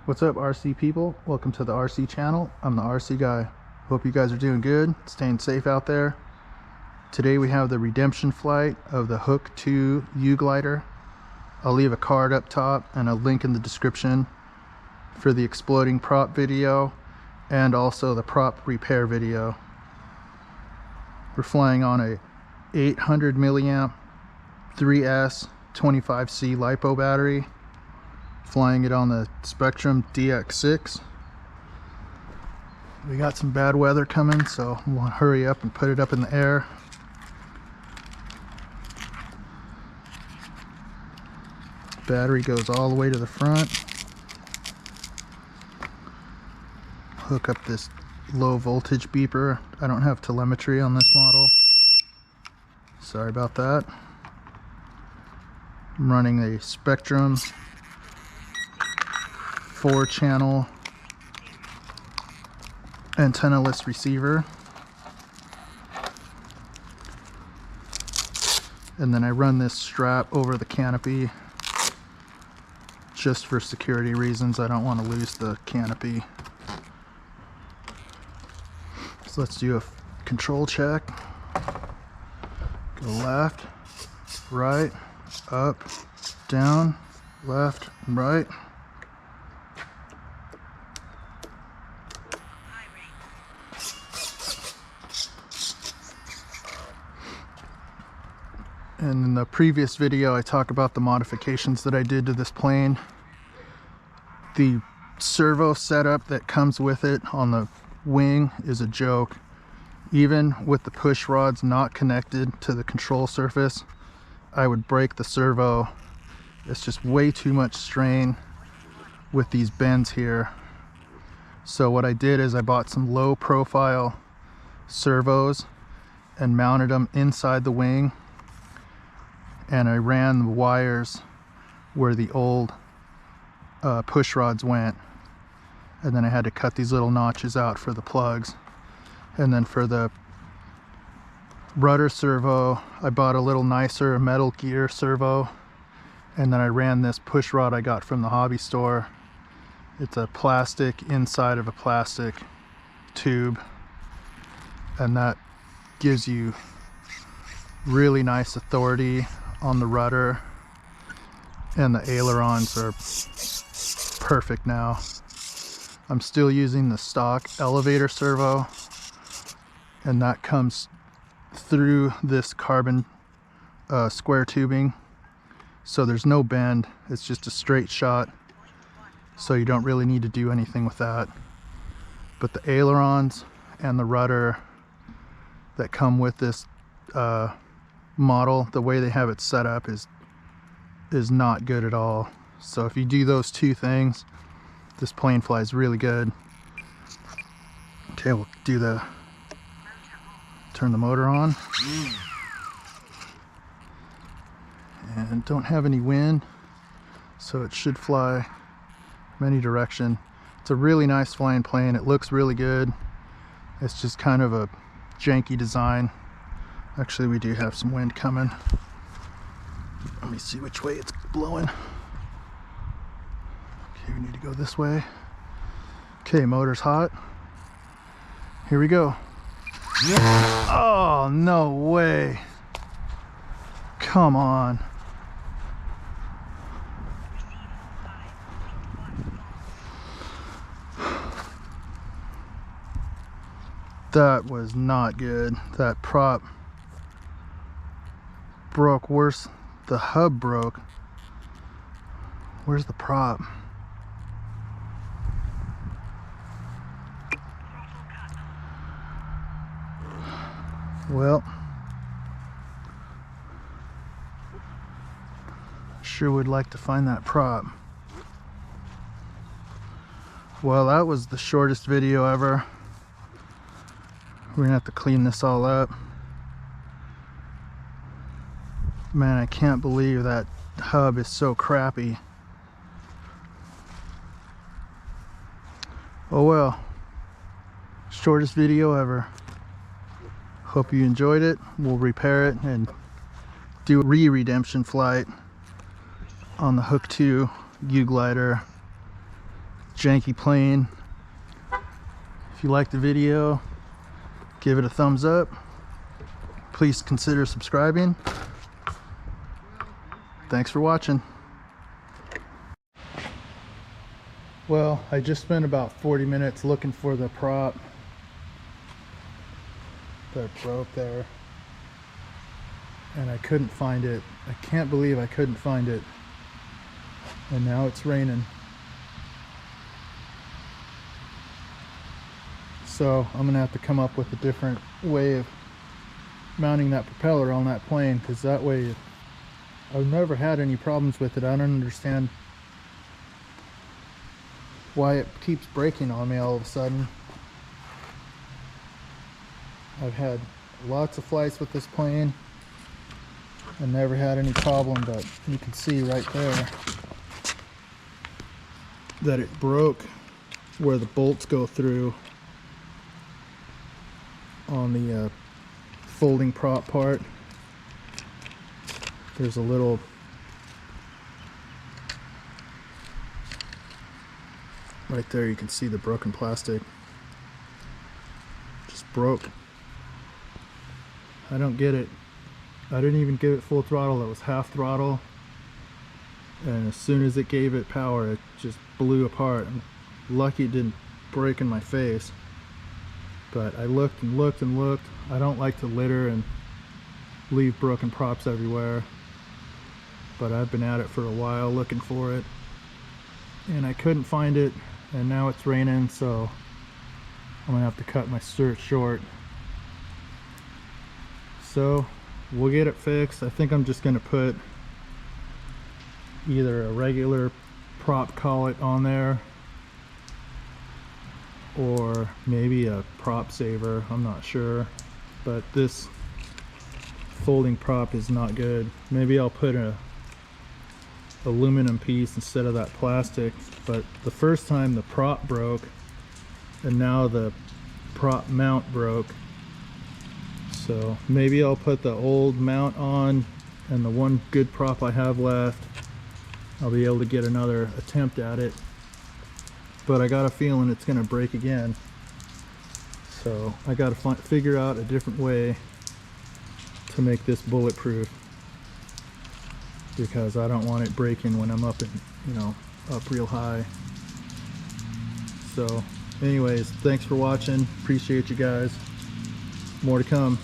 What's up, RC people? Welcome to the RC channel. I'm the RC guy. Hope you guys are doing good, staying safe out there. Today we have the redemption flight of the Hook 2 U-Glider. I'll leave a card up top and a link in the description for the exploding prop video and also the prop repair video. We're flying on a 800 milliamp 3S 25C LiPo battery. Flying it on the Spektrum DX6. We got some bad weather coming, so we'll hurry up and put it up in the air. Battery goes all the way to the front. Hook up this low voltage beeper. I don't have telemetry on this model. Sorry about that. I'm running a Spektrum 4-channel antennaless receiver, and then I run this strap over the canopy just for security reasons. I don't want to lose the canopy. So let's do a control check. Go left, right, up, down, left, and right. And in the previous video, I talk about the modifications that I did to this plane. The servo setup that comes with it on the wing is a joke. Even with the push rods not connected to the control surface, I would break the servo. It's just way too much strain with these bends here. So what I did is I bought some low profile servos and mounted them inside the wing. And I ran the wires where the old push rods went, and then I had to cut these little notches out for the plugs. And then for the rudder servo, I bought a little nicer metal gear servo, and then I ran this push rod I got from the hobby store. It's a plastic inside of a plastic tube, and that gives you really nice authority on the rudder, and the ailerons are perfect now. I'm still using the stock elevator servo, and that comes through this carbon square tubing, so there's no bend. It's just a straight shot, so you don't really need to do anything with that. But the ailerons and the rudder that come with this model, the way they have it set up is not good at all. So if you do those two things, this plane flies really good. Okay, we'll turn the motor on. And don't have any wind, so it should fly from any direction. It's a really nice flying plane. It looks really good. It's just kind of a janky design. Actually, we do have some wind coming. Let me see which way it's blowing. Okay, we need to go this way. Okay, motor's hot. Here we go. Oh, no way. Come on. That was not good. That prop broke worse. The hub broke. Where's the prop? Well, sure would like to find that prop. Well, that was the shortest video ever. We're gonna have to clean this all up. Man, I can't believe that hub is so crappy. Oh well, shortest video ever. Hope you enjoyed it. We'll repair it and do a redemption flight on the Hook 2 U-Glider janky plane. If you like the video, give it a thumbs up. Please consider subscribing. Thanks for watching. Well, I just spent about 40 minutes looking for the prop that broke there, and I couldn't find it. I can't believe I couldn't find it. And now it's raining. So I'm gonna have to come up with a different way of mounting that propeller on that plane, because that way I've never had any problems with it. I don't understand why it keeps breaking on me all of a sudden. I've had lots of flights with this plane and never had any problem, but you can see right there that it broke where the bolts go through on the folding prop part. There's a little right there, you can see the broken plastic. Just broke. I don't get it. I didn't even give it full throttle. It was half throttle, and as soon as it gave it power, it just blew apart. I'm lucky it didn't break in my face, but I looked and looked and looked. I don't like to litter and leave broken props everywhere, but I've been at it for a while looking for it, and I couldn't find it. And now it's raining, so I'm gonna have to cut my search short. So we'll get it fixed. I think I'm just gonna put either a regular prop collet on there or maybe a prop saver. I'm not sure, but this folding prop is not good. Maybe I'll put a aluminum piece instead of that plastic. But the first time the prop broke, and now the prop mount broke, so maybe I'll put the old mount on, and the one good prop I have left, I'll be able to get another attempt at it. But I got a feeling it's gonna break again, so I gotta figure out a different way to make this bulletproof, because I don't want it breaking when I'm up in, up real high. So anyways, thanks for watching. Appreciate you guys. More to come.